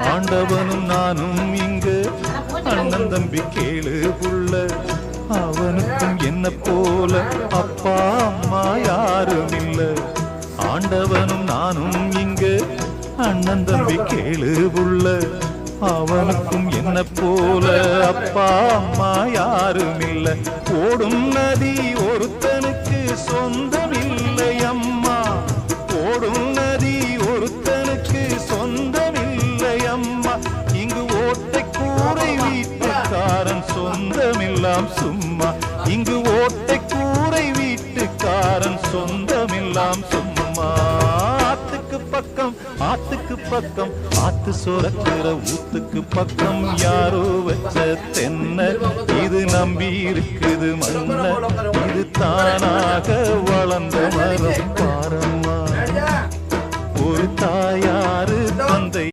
ஆண்டவனும் நானும் இங்கு அண்ணன் தம்பி கேளு புள்ள, அவனுக்கும் என்ன போல அப்பா அம்மா யாரும் இல்ல. ஆண்டவனும் நானும் இங்கு அண்ணன் தம்பி கேளு புள்ள, அவனுக்கும் என்ன போல அப்பா அம்மா யாரும் இல்ல. ஓடும் நதி ஒருத்தனுக்கு சொந்தம் இல்லை அம்மா, ஓடும் நதி ஒருத்தனுக்கு சொந்தம் இல்லை அம்மா. இங்கு ஓட்டை கூரை வீட்டுக்காரன் சொந்தமில்லாம் சும்மா, இங்கு ஓட்டை கூரை வீட்டுக்காரன் சொந்தமில்லாம் சும்மா. ஆத்துக்கு பக்கம் ஆத்துக்கு பக்கம் ஆத்து சுரக்கிற ஊத்துக்கு பக்கம் யாரோ வச்ச தென்னை, இது நம்பி இருக்குது மண்ண, இது தானாக வளர்ந்த மரம் பாரம்மா. ஒரு தாயாரு தந்தை